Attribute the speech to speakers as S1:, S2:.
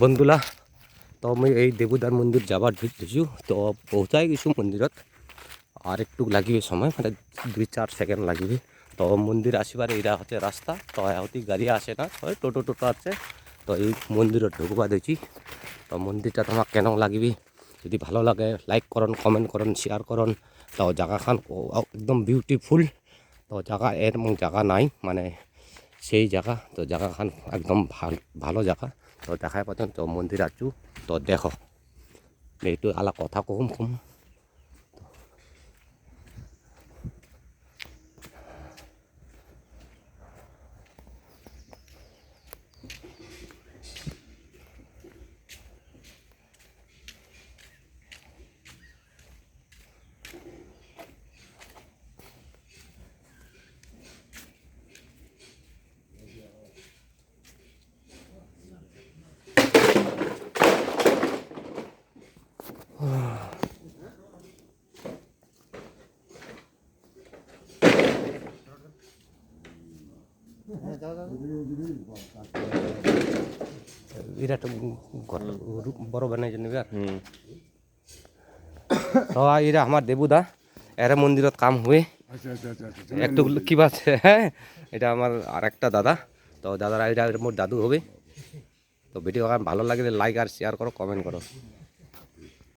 S1: বন্ধুলা তো মই এই দেবুদার মন্দির যাবার ধরতেছু তো পৌঁছাই গেছু মন্দিরত আর একটু লাগিবে সময় মানে 2-4 সেকেন্ড লাগিবে তো মন্দির আসিবার এইটা হচ্ছে রাস্তা তো এহতি গাড়ি আসে না তো টোটো টোটো আছে তো এই মন্দিরত ঢুকবা দিছি তো মন্দিরটা তোমাক কেন লাগিবি যদি ভালো লাগে লাইক করন কমেন্ট করন শেয়ার করন তো জায়গাখান একদম বিউটিফুল তো জায়গা এর জায়গা নাই মানে সেই জায়গা তো জায়গাখান একদম ভালো জায়গা তো দেখাই পাচ্ছেন তো মন্দির আছু তো দেখো এইটু আলা কথা কম কম বিরাট বড় বানাইছেন এবার তো এরা আমার দেবুদা এরা মন্দিরত কাম হুয়ে একটু কি আছে হ্যাঁ এটা আমার আর একটা দাদা তো দাদারা এটা মোর দাদু হবে তো ভিডিও ভালো লাগলে লাইক আর শেয়ার করো কমেন্ট করো।